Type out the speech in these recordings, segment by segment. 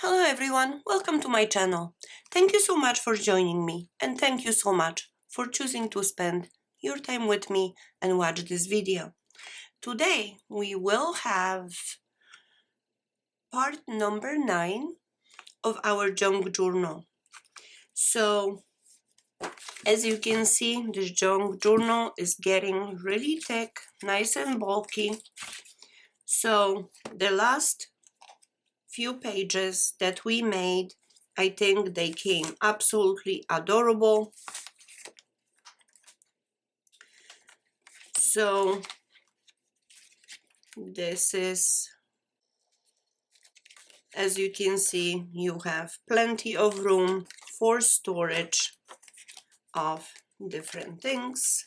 Hello everyone, welcome to my channel. Thank you so much for joining me and thank you so much for choosing to spend your time with me and watch this video. Today we will have part number 9 of our junk journal. So as you can see, this junk journal is getting really thick, nice and bulky. So the last few pages that we made, I think they came absolutely adorable. So this is, as you can see, you have plenty of room for storage of different things.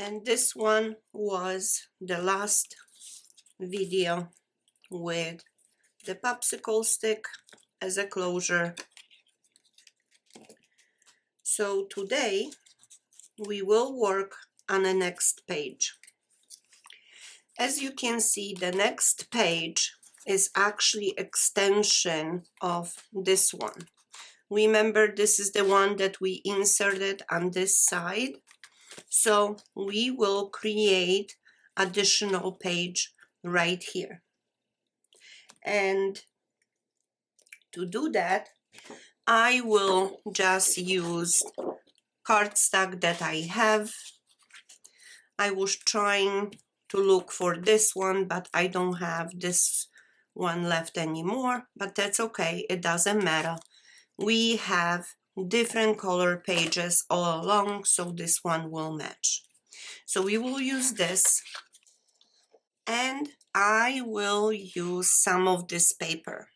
And this one was the last video with the popsicle stick as a closure. So today we will work on the next page. As you can see, the next page is actually extension of this one. Remember, this is the one that we inserted on this side. So we will create additional page right here. And to do that, I will just use cardstock that I have. I was trying to look for this one, but I don't have this one left anymore, but that's okay, it doesn't matter. We have different color pages all along, so this one will match. So we will use this, and I will use some of this paper.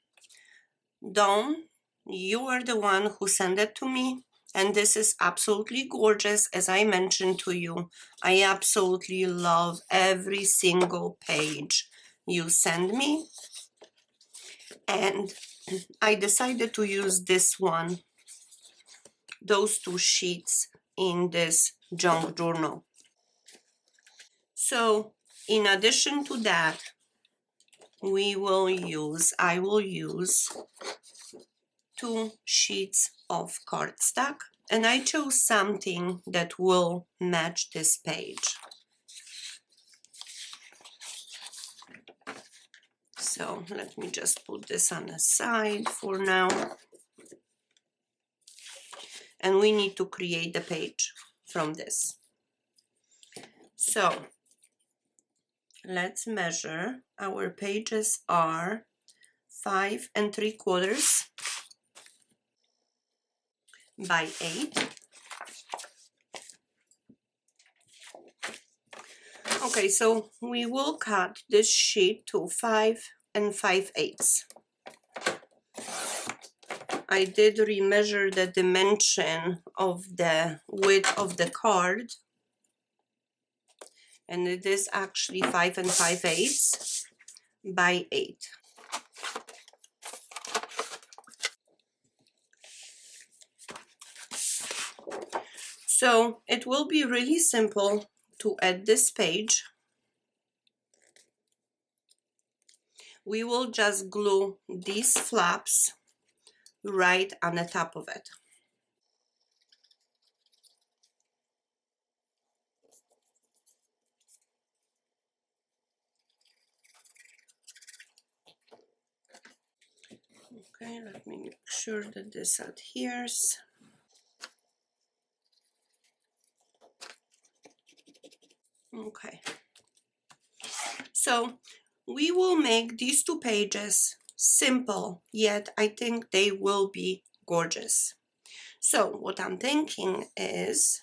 Dawn, you are the one who sent it to me, and this is absolutely gorgeous. As I mentioned to you, I absolutely love every single page you send me, and I decided to use this one, those two sheets in this junk journal. So in addition to that, I will use 2 sheets of cardstock, and I chose something that will match this page. So let me just put this on the side for now. And we need to create the page from this. So let's measure. Our pages are 5 3/4 by 8. Okay, so we will cut this sheet to 5 5/8. I did remeasure the dimension of the width of the card, and it is actually 5 5/8 by 8. So it will be really simple to add this page. We will just glue these flaps right on the top of it. Okay, let me make sure that this adheres. Okay, so we will make these 2 pages simple, yet I think they will be gorgeous. So what I'm thinking is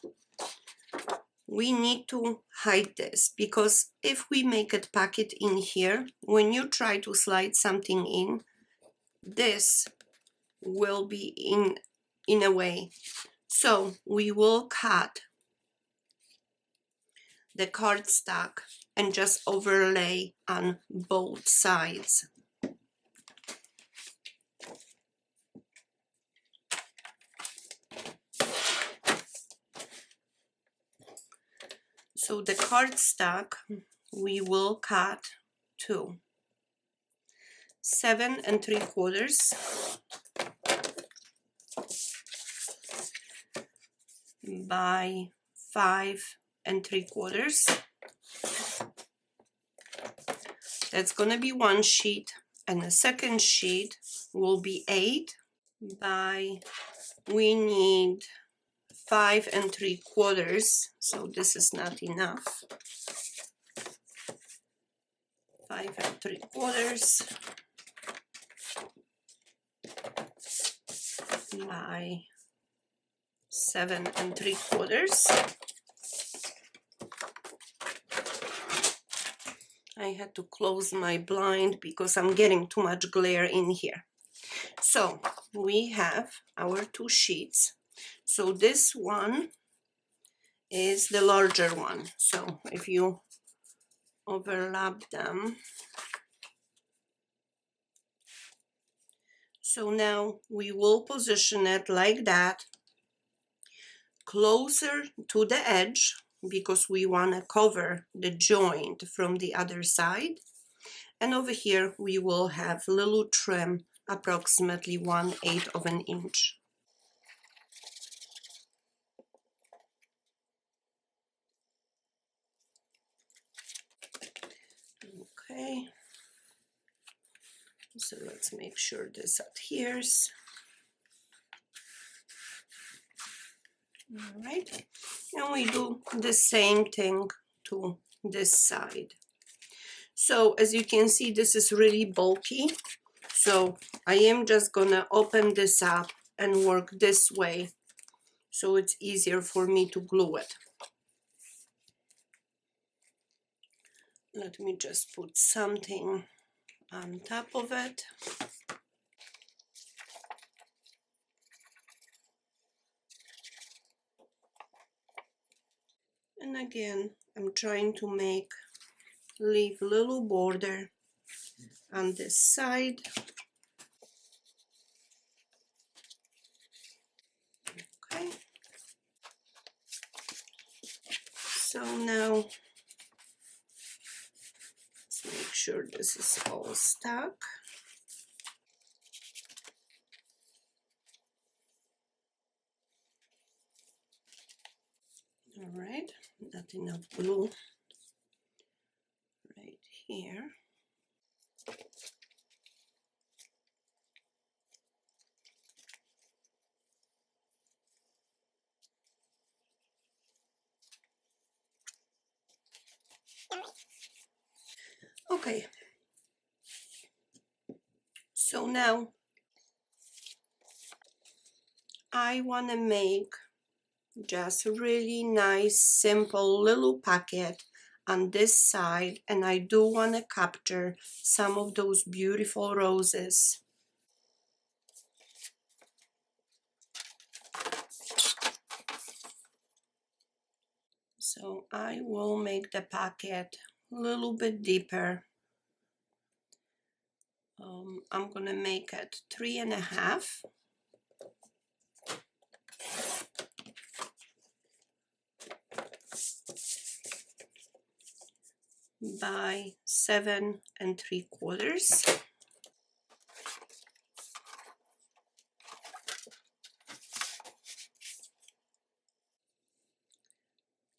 we need to hide this, because if we make it pocket in here, when you try to slide something in, this will be in a way. So we will cut the cardstock and just overlay on both sides. So the cardstock we will cut to 7 3/4 by 5 3/4. That's gonna be one sheet, and the second sheet will be 8 by, we need 5 3/4, so this is not enough. 5 3/4 by 7 3/4. I had to close my blind because I'm getting too much glare in here. So we have our two sheets. So this one is the larger one. So if you overlap them, so now we will position it like that, closer to the edge, because we want to cover the joint from the other side. And over here we will have little trim, approximately 1/8 of an inch. Okay, so let's make sure this adheres. All right, and we do the same thing to this side. So as you can see, this is really bulky, so I am just gonna open this up and work this way so it's easier for me to glue it. Let me just put something on top of it. And again, I'm trying to leave little border on this side. Okay. So now let's make sure this is all stuck. All right, not enough glue right here. Okay, so now I want to make just a really nice, simple little pocket on this side, and I do want to capture some of those beautiful roses. So I will make the pocket a little bit deeper. I'm gonna make it 3.5 by 7 3/4.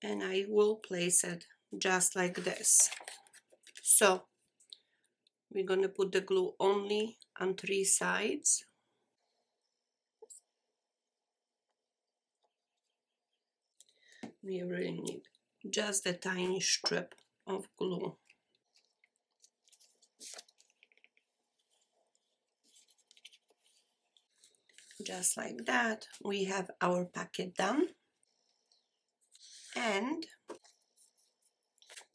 And I will place it just like this. So we're going to put the glue only on 3 sides. We really need just a tiny strip of glue. Just like that, we have our pocket done. And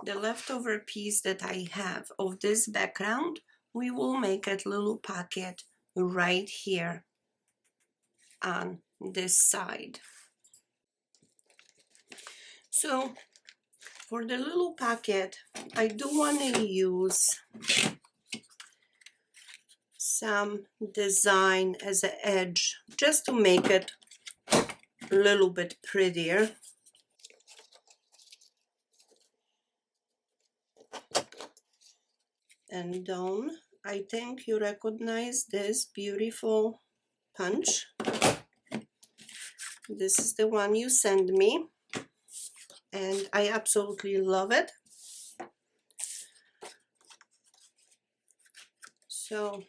the leftover piece that I have of this background, we will make a little pocket right here on this side. So for the little pocket, I do want to use some design as an edge just to make it a little bit prettier. And Dawn, I think you recognize this beautiful punch. This is the one you sent me, and I absolutely love it. So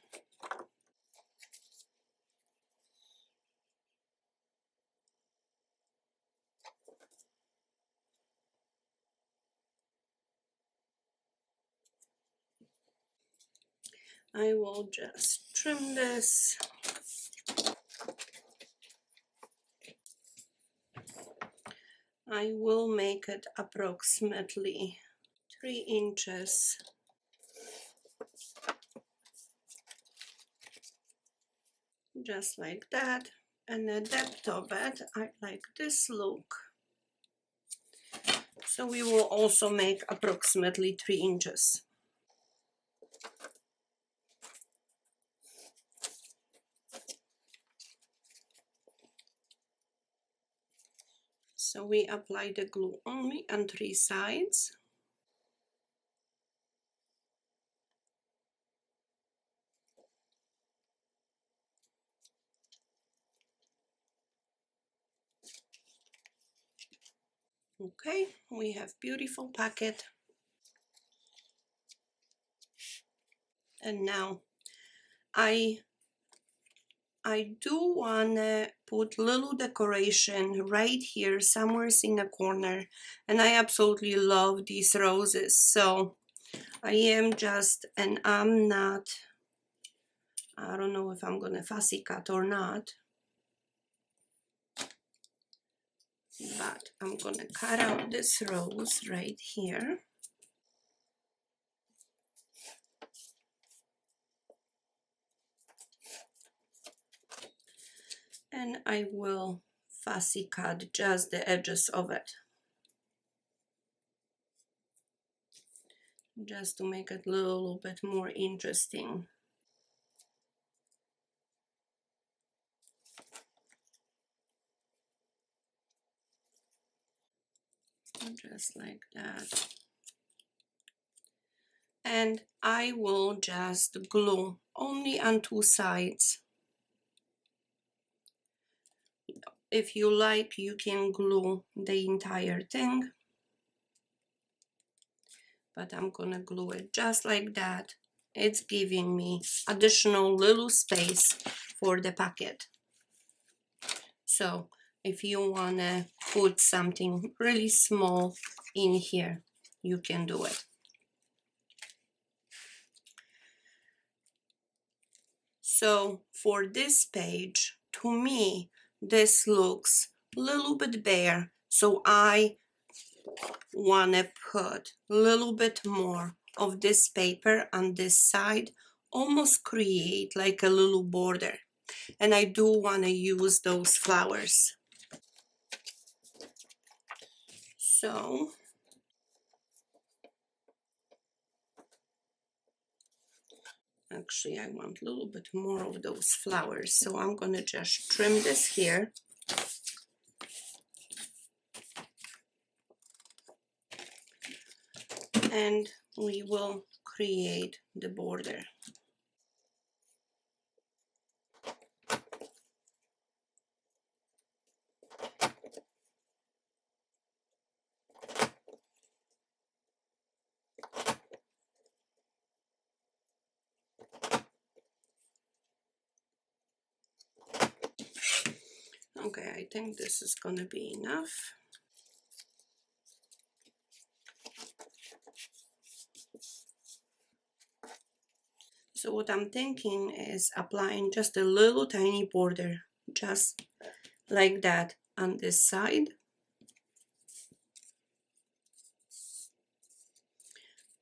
I will just trim this. I will make it approximately 3 inches. Just like that. And the depth of it, I like this look. So we will also make approximately 3 inches. So we apply the glue only on 3 sides. Okay, we have beautiful packet. And now I do wanna put little decoration right here, somewhere in the corner. And I absolutely love these roses. So I am just, and I'm not, I don't know if I'm gonna fussy cut or not, but I'm gonna cut out this rose right here. And I will fussy cut just the edges of it, just to make it a little bit more interesting. Just like that. And I will just glue only on 2 sides. If you like, you can glue the entire thing, but I'm gonna glue it just like that. It's giving me additional little space for the packet. So if you wanna put something really small in here, you can do it. So for this page, to me, this looks a little bit bare. So I want to put a little bit more of this paper on this side, almost create like a little border. And I do want to use those flowers. So actually I want a little bit more of those flowers. So I'm going to just trim this here. And we will create the border. Okay, I think this is gonna be enough. So what I'm thinking is applying just a little tiny border, just like that on this side.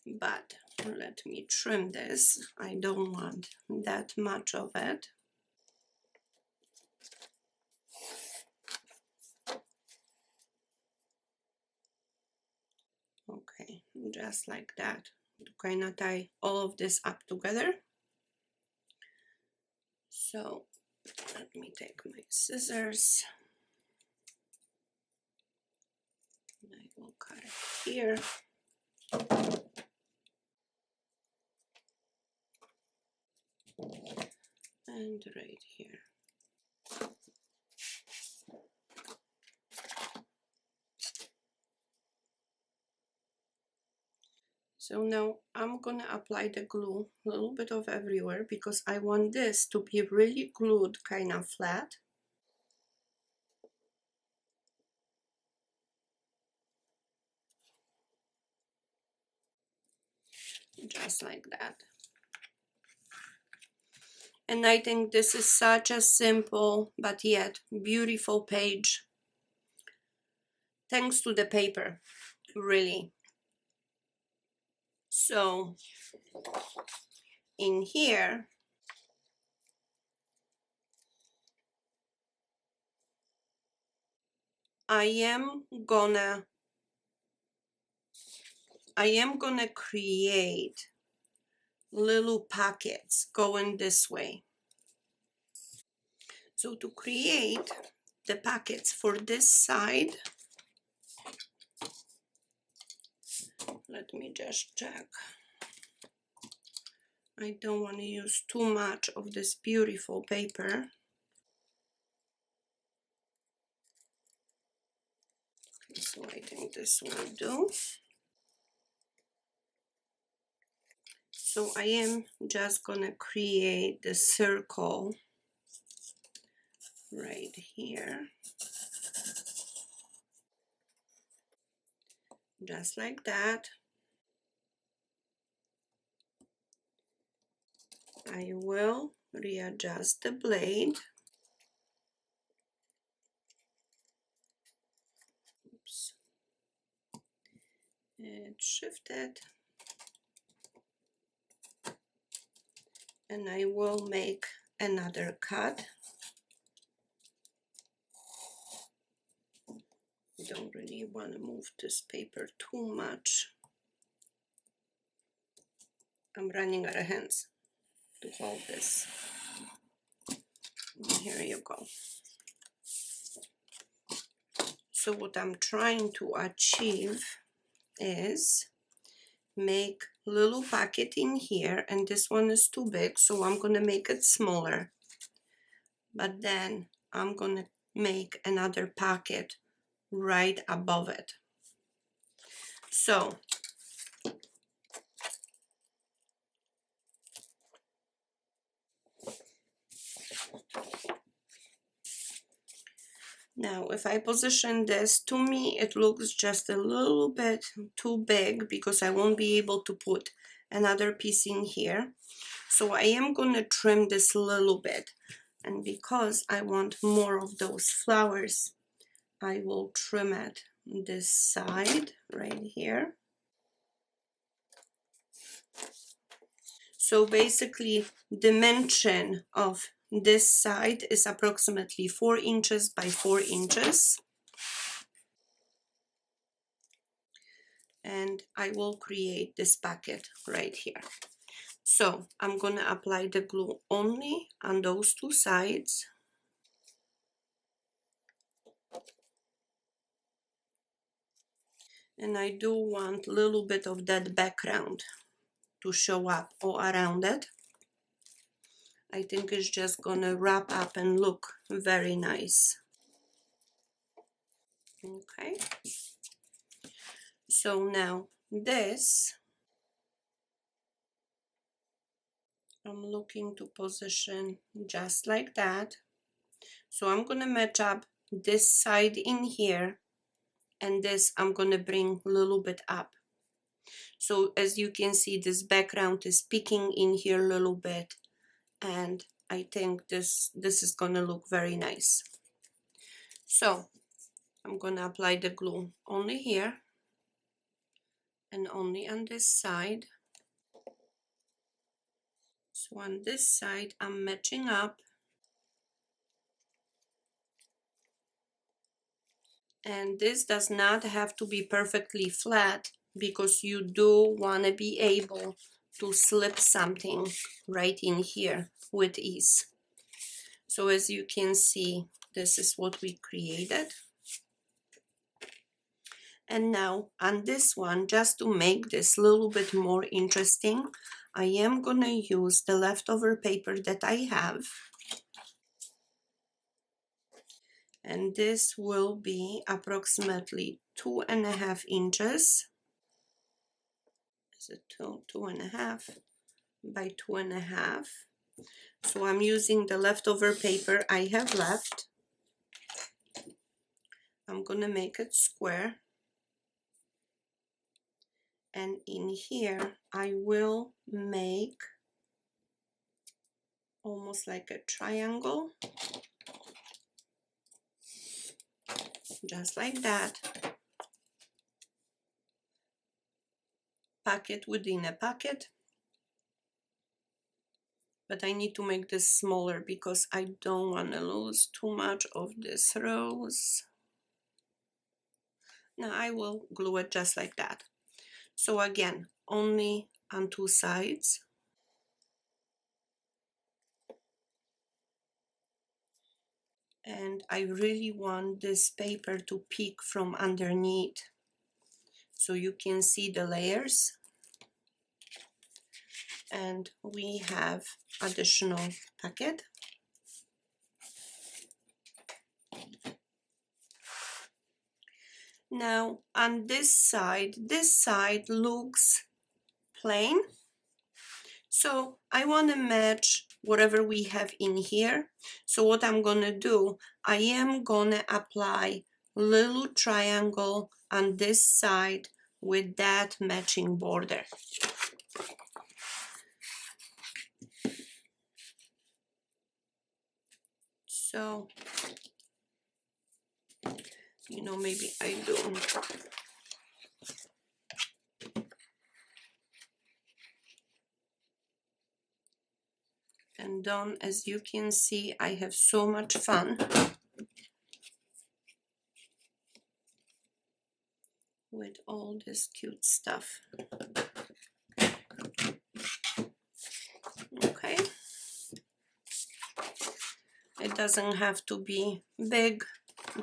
But let me trim this. I don't want that much of it. Okay, just like that. To kind of tie all of this up together. So let me take my scissors. I will cut it here. and right here. So now I'm gonna apply the glue a little bit of everywhere because I want this to be really glued kind of flat. Just like that. And I think this is such a simple but yet beautiful page. Thanks to the paper, really. So in here, I am gonna create little pockets going this way. So to create the pockets for this side, let me just check. I don't want to use too much of this beautiful paper. So I think this will do. So I am just gonna create the circle right here, just like that. I will readjust the blade. Oops. It shifted. And I will make another cut. Don't really want to move this paper too much. I'm running out of hands to hold this. And here you go. So what I'm trying to achieve is make little pocket in here, and this one is too big, so I'm gonna make it smaller. But then I'm gonna make another pocket right above it. So now if I position this, to me it looks just a little bit too big because I won't be able to put another piece in here. So I am gonna trim this a little bit, and because I want more of those flowers, I will trim it this side right here. So basically dimension of this side is approximately 4 inches by 4 inches. And I will create this pocket right here. So I'm gonna apply the glue only on those two sides. And I do want a little bit of that background to show up all around it. I think it's just gonna wrap up and look very nice. Okay. So now this, I'm looking to position just like that. So I'm gonna match up this side in here, and this I'm gonna bring a little bit up. So as you can see, this background is peeking in here a little bit, and I think this is gonna look very nice. So I'm gonna apply the glue only here and only on this side. So on this side I'm matching up, and this does not have to be perfectly flat because you do want to be able to slip something right in here with ease. So as you can see, this is what we created. And now on this one, just to make this a little bit more interesting, I am gonna use the leftover paper that I have, and this will be approximately 2.5 inches. Is it 2.5 by 2.5? So I'm using the leftover paper I have left. I'm gonna make it square, and in here I will make almost like a triangle, just like that. Pocket within a pocket, but I need to make this smaller because I don't want to lose too much of this rose. Now I will glue it just like that. So again, only on two sides. And I really want this paper to peek from underneath so you can see the layers. And we have additional packet. Now on this side looks plain, so I want to match whatever we have in here. So what I'm gonna do, I am gonna apply little triangle on this side with that matching border. So, you know, maybe I do. And done. As you can see, I have so much fun with all this cute stuff. Okay. It doesn't have to be big,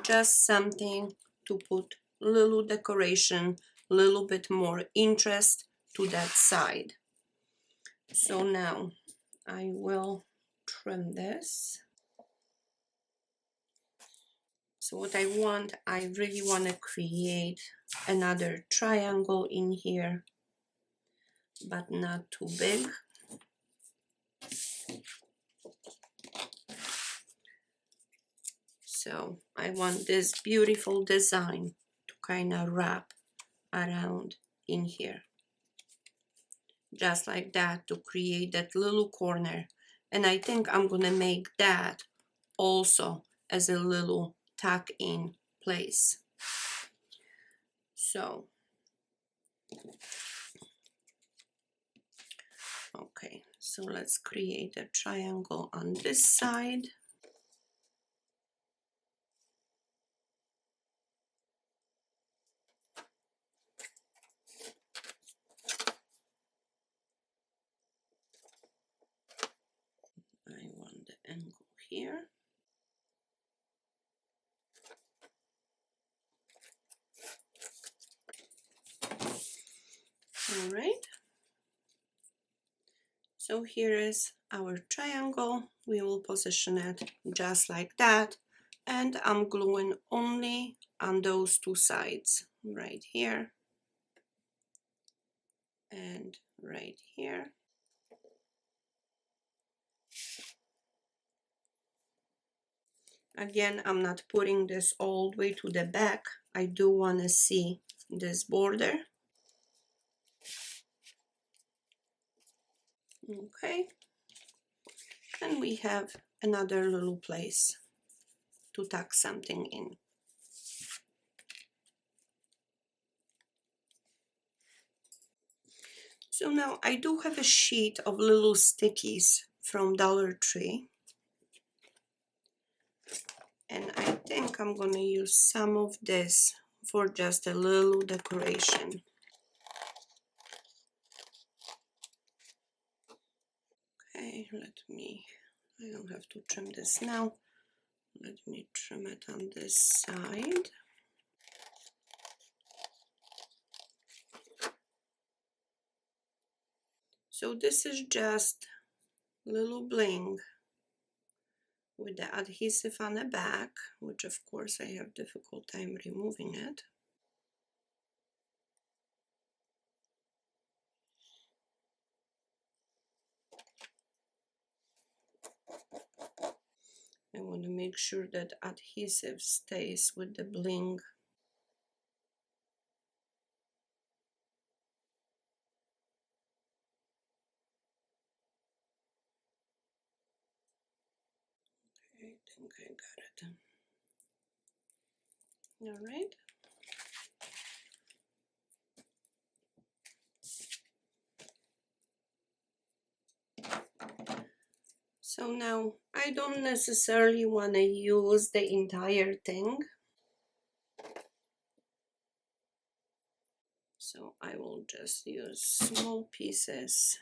just something to put little decoration, little bit more interest to that side. So now I will trim this. So what I want, I really want to create another triangle in here, but not too big. So I want this beautiful design to kind of wrap around in here. Just like that, to create that little corner. And I think I'm gonna make that also as a little tuck in place. So, okay, so let's create a triangle on this side. I want the angle here. All right. So here is our triangle. We will position it just like that. And I'm gluing only on those two sides, right here and right here. Again, I'm not putting this all the way to the back. I do want to see this border. Okay. And we have another little place to tuck something in. So now I do have a sheet of little stickies from Dollar Tree. And I think I'm going to use some of this for just a little decoration. Okay, I don't have to trim this now. Let me trim it on this side. So this is just little bling with the adhesive on the back, which of course I have difficult time removing it. I want to make sure that adhesive stays with the bling. Okay, I think I got it. All right. So now I don't necessarily want to use the entire thing. So I will just use small pieces.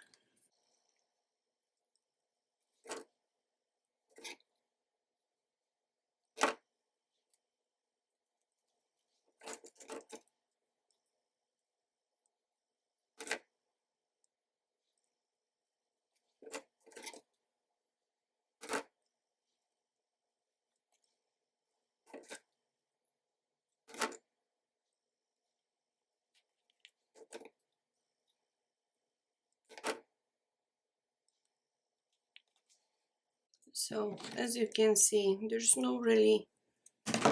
So as you can see, there's no really,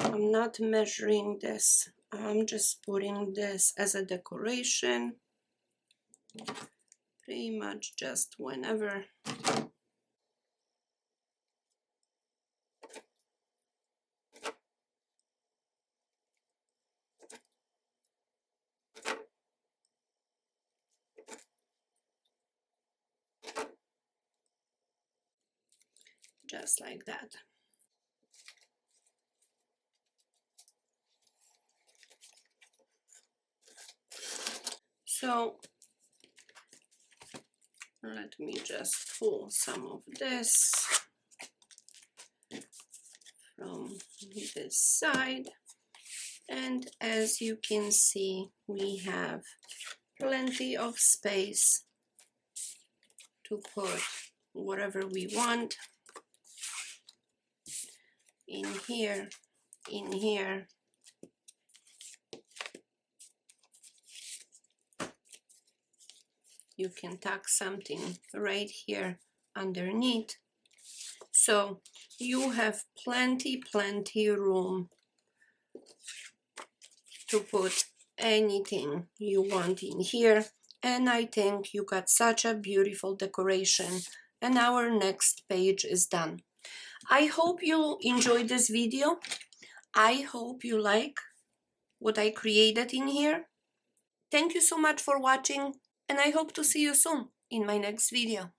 I'm not measuring this. I'm just putting this as a decoration, pretty much just whenever. Just like that. So let me just pull some of this from this side. And as you can see, we have plenty of space to put whatever we want in here, in here. You can tuck something right here underneath. So you have plenty room to put anything you want in here. And I think you got such a beautiful decoration, and our next page is done. I hope you enjoyed this video. I hope you like what I created in here. Thank you so much for watching, and I hope to see you soon in my next video.